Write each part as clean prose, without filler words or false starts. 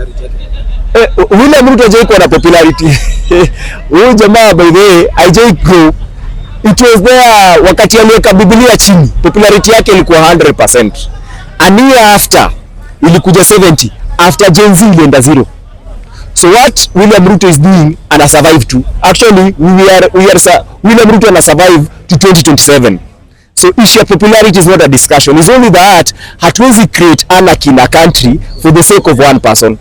popularity yake? William Ruto hajaikuwa na popularity. Huyu jamaa by the way hajaiku. It was there wakati aliweka Biblia chini. Popularity yake ilikuwa 100%. A year after ilikuja 70. After Gen Z ilienda 0. So what William Ruto is doing and survive to. Actually William Ruto ana survive to 2027. So issue of popularity is not a discussion. It's only that hatuwezi create anarchy in a country for the sake of one person.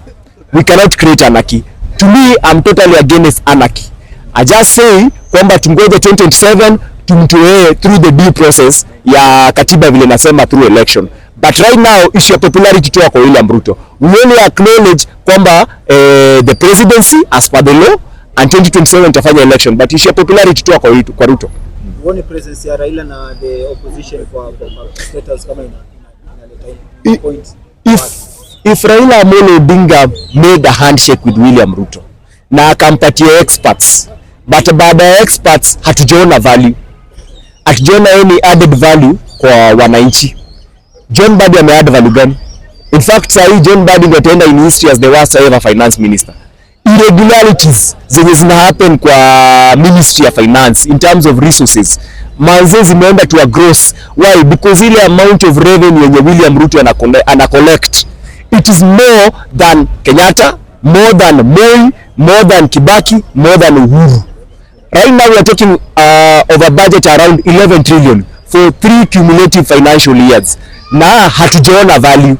We cannot create anarchy. To me, I'm totally against anarchy. I just say kwamba tungoje 2027 tumtoe through the due process ya katiba vile nasema through election. But right now issue of popularity tu kwa William Ruto. We only acknowledge kwamba the presidency as per the law and 2027 tafanya election, but issue of popularity tu kwa Ruto. Uone presence ya Raila na the opposition kwa status kama inaleta point. If Raila Amolo Odinga made a handshake with William Ruto na akampatia experts, but baada ya experts hatujaona value, hatujaona any added value kwa wananchi. John Mbadi ame-add value gani? In fact sahi John Mbadi ngetaenda in history as the worst ever finance minister. Irregularities zenye zina happen kwa ministry ya finance in terms of resources manze zimeenda to a gross. Why? Because ile amount of revenue yenye William Ruto ana collect, it is more than Kenyatta, more than Moi, more than Kibaki, more than Uhuru. Right now we are talking of a budget around 11 trillion for 3 cumulative financial years. Na hatujaona value.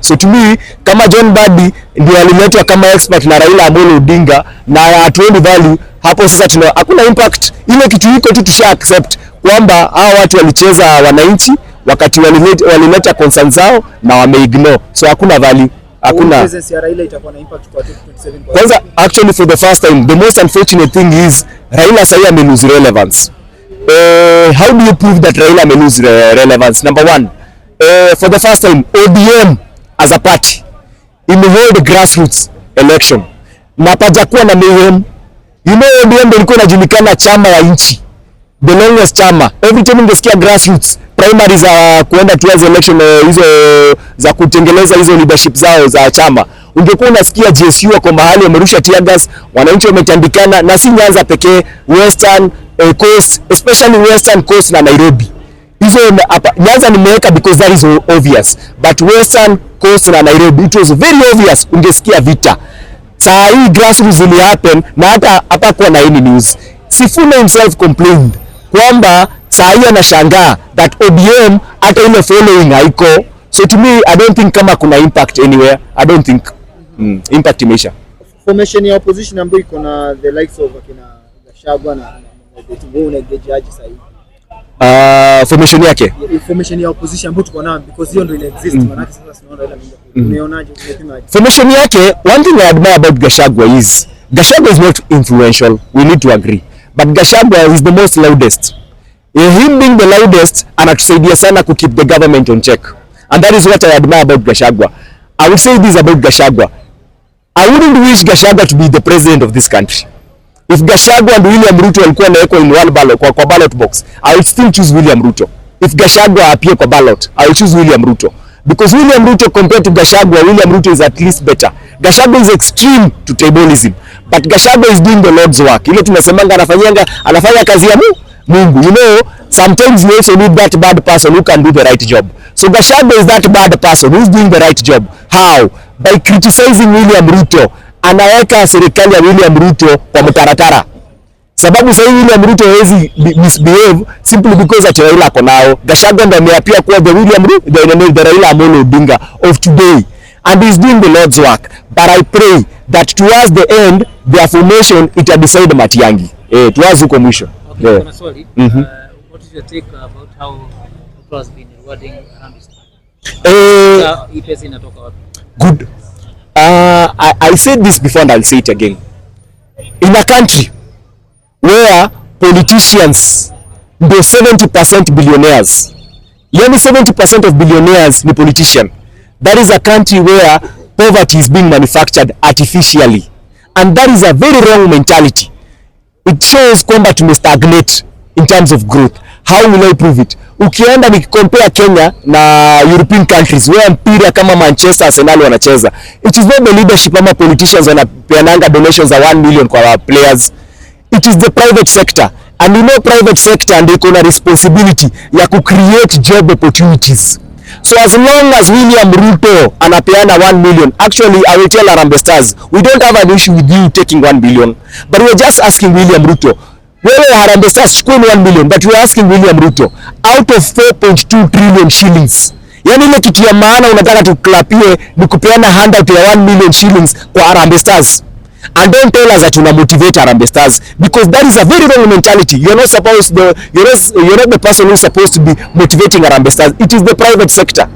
So to me, kama John Mbadi ndio aliletwa kama expert na Raila Amolo Odinga na hatuoni value, hapo sasa hakuna impact. Ile kitu iko tu tusha accept kwamba hao watu walicheza wananchi wakati walileta concerns zao na wameignore. So hakuna value. Hakuna presence ya Raila itakuwa na impact kwa 2027. Kwanza actually for the first time the most unfortunate thing is Raila sasa ame lose relevance. How do you prove that Raila may lose relevance? Number one, for the first time ODM as a party hold grassroots election na pajakuwa na mayhem. You know ODM ndio ilikuwa inajulikana chama ya nchi, the longest chama. Every time ungesikia grassroots primary za kuenda towards election hizo za kutengeleza hizo leadership zao za chama, ungekuwa unasikia GSU wako mahali wamerusha tear gas, wananchi wametandikana, na si Nyanza pekee, Western Coast, especially Western Coast na Nairobi. Hizo Nyanza nimeweka because that is obvious, but Western Coast na Nairobi it was very obvious, ungesikia vita. Saa hii grassroots will happen na hata kwa na any news. Sifuna himself complained kwamba saa hii anashangaa that ODM hata ile following haiko. So to me I don't think kama kuna impact anywhere. I don't think impact imeisha. Formation ya opposition ambayo iko na the likes of akina Gachagua na the judge sahi. Formation yake. Formation ya opposition ambayo tuko nayo because hiyo ndio ina exist maana sasa tunaona ile umeonaje? Formation yake, one thing I admire about Gachagua is not influential, we need to agree, but Gachagua is the most loudest. Him being the loudest anatusaidia sana to keep the government on check, and that is what I admire about Gachagua. I would say this about Gachagua: I wouldn't wish Gachagua to be the president of this country. If Gachagua and William Ruto walikuwa nawekwa in one ballot kwa ballot box, I would still choose William Ruto. If Gachagua appear kwa ballot, I will choose William Ruto, because William Ruto compared to Gachagua, William Ruto is at least better. Gachagua is extreme to tribalism, but Gachagua is doing the Lord's work. Ile tunasemanga anafanya kazi ya Mungu. You know, sometimes you also need that bad person who can do the right job. So Gachagua is that bad person who's doing the right job. How? By criticizing William Ruto. Anaweka serikali ya William Ruto kwa mtaratara. Sababu sasa William Ruto hawezi misbehave simply because ati Raila ako nao. Gachagua ndiye ameapia kuwa the William Ruto, the Raila Amolo Odinga of today, and he's doing the Lord's work. But I pray that towards the end their formation it decide Matiangi. Towards huko mwisho. Okay, kuna swali. What is your take about how Ruto has been rewarding around this time? EPS inatoka wapi? Good. I said this before and I'll say it again. In a country where politicians do 70% billionaires, yani 70% of billionaires ni politician, that is a country where poverty is being manufactured artificially, and that is a very wrong mentality. It shows kwamba tume stagnate in terms of growth. How will I prove it? Ukienda ni compare Kenya na European countries where mpira kama Manchester, Arsenal wanacheza, it is not the leadership ama politicians wanapeananga donations za 1 million kwa our players. It is the private sector, and you know private sector ndio iko na responsibility ya ku create job opportunities. So as long as William Ruto anapeana 1 million, actually I will tell Harambee Stars, we don't have an issue with you taking 1 billion, but we are just asking William Ruto, wewe Harambee Stars chukuni 1 million, but we are asking William Ruto, out of 4.2 trillion shillings, yani ile kitu ya maana unataka tuklapie ni kupeana handout ya 1 million shillings kwa Harambee Stars. And don't tell us that you motivate Harambee Stars, because that is a very wrong mentality. You're not the person who is supposed to be motivating Harambee Stars. It is the private sector.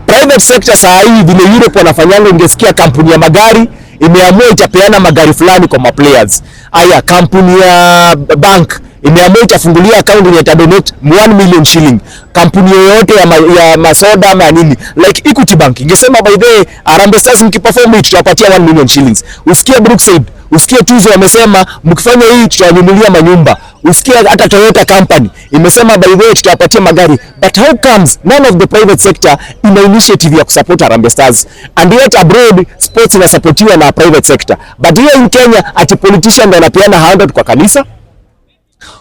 Private sector saa hii vile Europe wanafanyanga, ungesikia kampuni ya magari imeamua itapeana magari fulani kwa players. Aya, kampuni ya bank imeamua itafungulia account yenye itadonate 1 million shilling. Kampuni yoyote ya masoda ama nini like Equity Bank ingesema by the Harambee Stars mkiperform hii tutawapatia 1 million shillings. Usikie Brookside, usikie Tuzo wamesema mkifanya hii tutawanunulia manyumba. Usikie hata Toyota company imesema by the way tutawapatia magari. But how comes none of the private sector ina initiative ya kusupport Harambee Stars, and yet abroad sports inasupportiwa na private sector, but here in Kenya ati politician ndio anapeana handout kwa kanisa,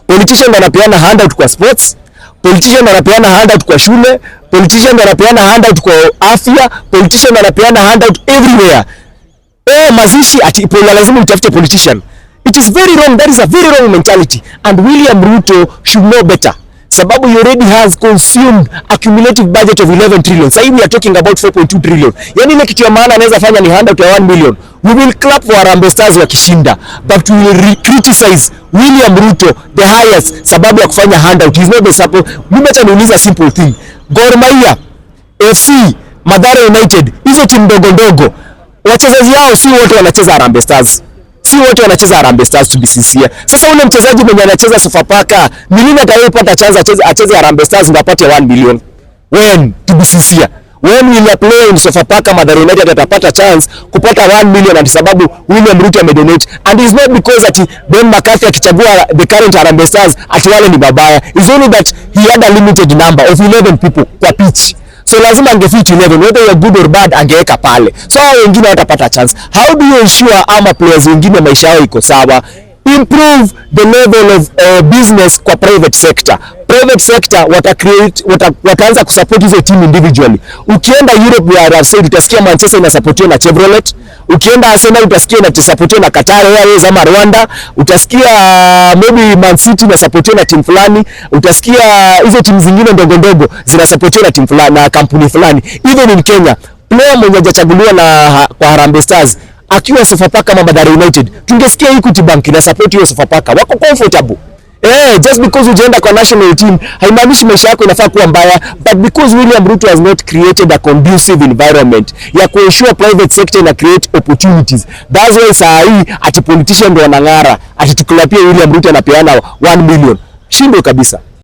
politician ndio anapeana handout kwa sports, politician ndio anapeana handout kwa shule, politician ndio anapeana handout kwa afya, politician ndio anapeana handout everywhere. Mazishi ati ipo lazima utafute politician. It is very wrong. That is a very wrong mentality, and William Ruto should know better. Sababu he already has consumed accumulative budget of 11 trillion. Sasa we are talking about 4.2 trillion. Yani ile kitu ya maana anaweza fanya ni handout ya 1 million. We will clap for Harambee Stars wakishinda, but we will criticize William Ruto the highest sababu ya kufanya handout. He is not the support. Mimi acha niuliza simple thing. Gor Mahia, FC, Mathare United, hizo timu ndogo ndogo, wachezaji wao si wote wanacheza Harambee Stars. Si wote wanacheza Harambee Stars, to be sincere. Sasa ule mchezaji mwenye anacheza Sofapaka, ni nini atayepata chance acheze Harambee Stars ndio apate 1 million? When, to be sincere, when will a player in Sofapaka Mathare United atapata chance kupata 1 million ati sababu William Ruto amedonate? And it's not because ati Ben McCarthy akichagua the current Harambee Stars ati wale ni babaya. It's only that he had a limited number of 11 people kwa pitch. So lazima angefit 11, whether you are good or bad angeweka pale. So hao wengine watapata chance. How do you ensure ama players wengine maisha yao iko sawa? Improve the level of business kwa private sector. Private sector wataanza kusupport hizo team individually. Ukienda Europe ya Arab Saudi utasikia Manchester inasupportiwa na Chevrolet. Ukienda Arsenal utasikia inasupportiwa na Qatar Airways ama Rwanda. Utasikia maybe Man City inasupportiwa na team fulani. Utasikia hizo timu zingine ndogo ndogo zinasupportiwa na team fulani na kampuni fulani. Even in Kenya, player mwenye hajachaguliwa na kwa Harambee Stars akiwa Sofapaka ama Mathare United, tungesikia Equity Bank ina support hiyo Sofapaka. Wako comfortable. Just because ujaenda kwa national team haimaanishi maisha yako inafaa kuwa mbaya, but because William Ruto has not created a conducive environment ya kuensure private sector na create opportunities. That's why saa hii ati politician ndio wanang'ara ati tukulapia William Ruto anapeana 1 million. Shindo kabisa.